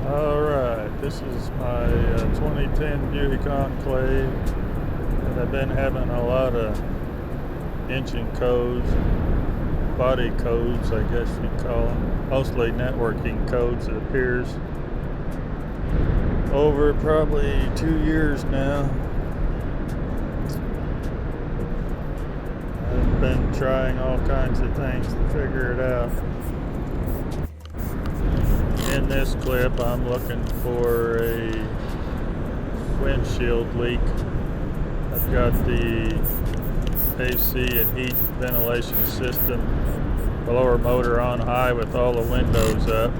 Alright, this is my 2010 Buick Enclave, and I've been having a lot of engine codes, body codes I guess you'd call them, mostly networking codes it appears, over probably 2 years now. I've been trying all kinds of things to figure it out. In this clip, I'm looking for a windshield leak. I've got the AC and heat ventilation system, blower motor on high with all the windows up.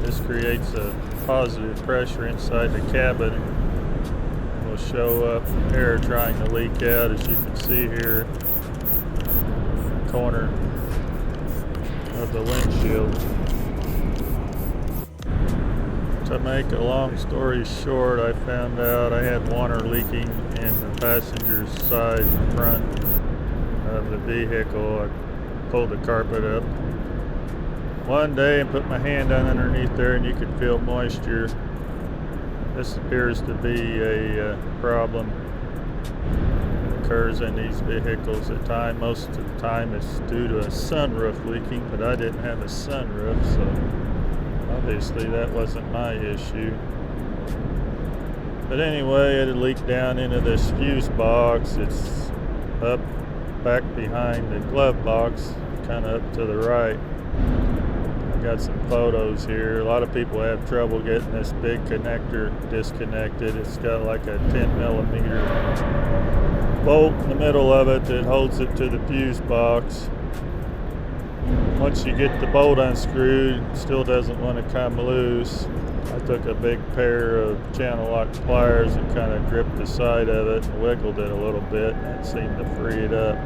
This creates a positive pressure inside the cabin and will show up air trying to leak out, as you can see here, in the corner of the windshield. To make a long story short, I found out I had water leaking in the passenger side front of the vehicle. I pulled the carpet up one day and put my hand down underneath there, and you could feel moisture. This appears to be a problem that occurs in these vehicles at times. Most of the time it's due to a sunroof leaking, but I didn't have a sunroof, so obviously that wasn't my issue. But anyway, it had leaked down into this fuse box. It's up back behind the glove box, kind of up to the right. I got some photos here. A lot of people have trouble getting this big connector disconnected. It's got like a 10mm bolt in the middle of it that holds it to the fuse box. Once you get the bolt unscrewed, it still doesn't want to come loose. I took a big pair of channel lock pliers and kind of gripped the side of it and wiggled it a little bit, and that seemed to free it up.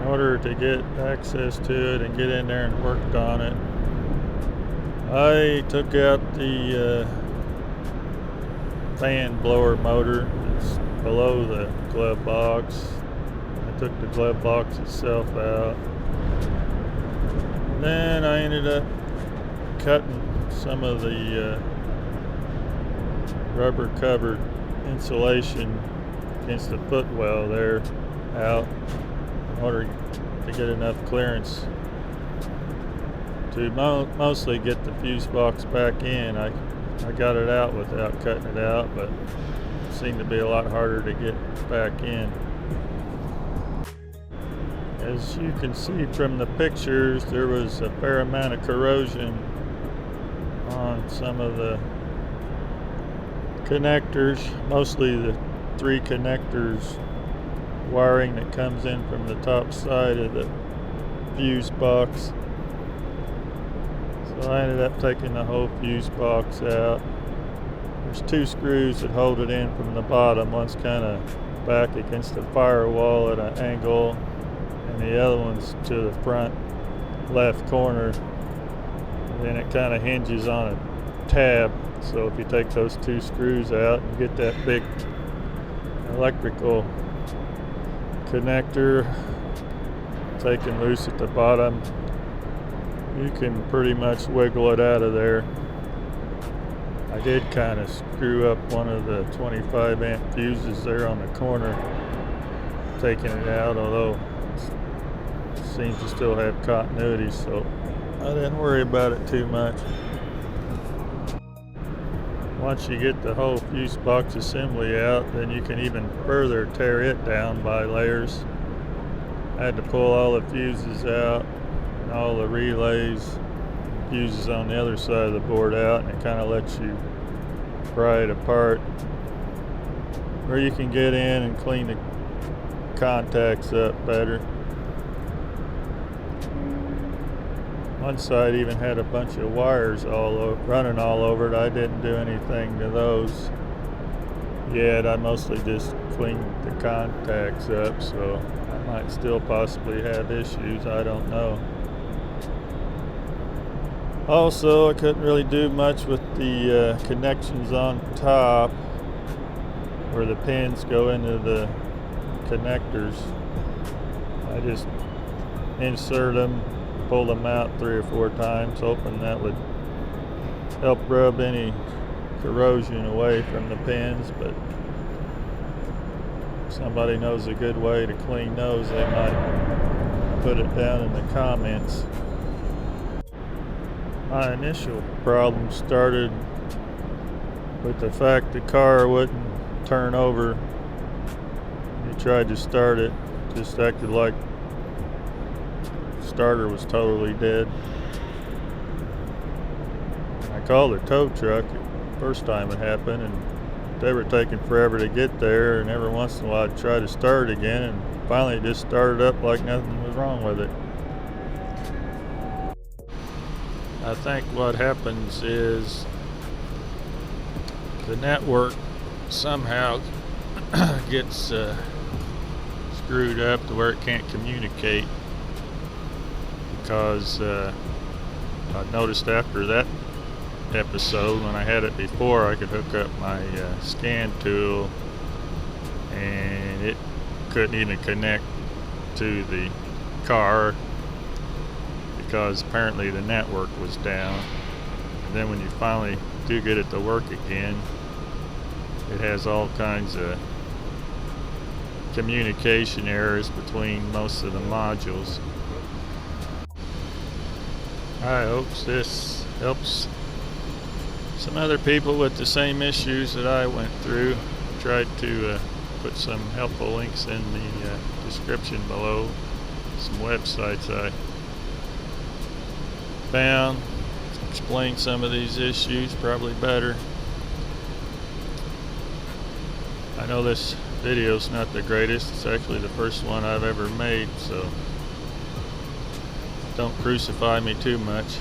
In order to get access to it and get in there and worked on it, I took out the fan blower motor that's below the glove box. Took the glove box itself out. Then I ended up cutting some of the rubber covered insulation against the footwell there out in order to get enough clearance to mostly get the fuse box back in. I got it out without cutting it out, but it seemed to be a lot harder to get back in. As you can see from the pictures, there was a fair amount of corrosion on some of the connectors, mostly the 3 connectors wiring that comes in from the top side of the fuse box. So I ended up taking the whole fuse box out. There's 2 screws that hold it in from the bottom. One's kind of back against the firewall at an angle, and the other one's to the front left corner. And then it kind of hinges on a tab, so if you take those 2 screws out and get that big electrical connector taken loose at the bottom, you can pretty much wiggle it out of there. I did kind of screw up one of the 25 amp fuses there on the corner, taking it out, although seems to still have continuity, so I didn't worry about it too much. Once you get the whole fuse box assembly out, then you can even further tear it down by layers. I had to pull all the fuses out and all the relays, fuses on the other side of the board out, and it kind of lets you pry it apart, where you can get in and clean the contacts up better. One side even had a bunch of wires running all over it. I didn't do anything to those yet. I mostly just cleaned the contacts up, so I might still possibly have issues. I don't know. Also, I couldn't really do much with the connections on top where the pins go into the connectors. I just insert them pulled them out 3 or 4 times, hoping that would help rub any corrosion away from the pins, but if somebody knows a good way to clean those, they might put it down in the comments. My initial problem started with the fact the car wouldn't turn over. You tried to start it, just acted like the starter was totally dead. I called the tow truck the first time it happened, and they were taking forever to get there, and every once in a while I'd try to start it again, and finally it just started up like nothing was wrong with it. I think what happens is the network somehow gets screwed up to where it can't communicate, because I noticed after that episode, when I had it before, I could hook up my scan tool and it couldn't even connect to the car because apparently the network was down. And then when you finally do get it to work again, it has all kinds of communication errors between most of the modules. I hope this helps some other people with the same issues that I went through. Tried to put some helpful links in the description below, some websites I found, explain some of these issues probably better. I know this video's not the greatest. It's actually the first one I've ever made, so don't crucify me too much.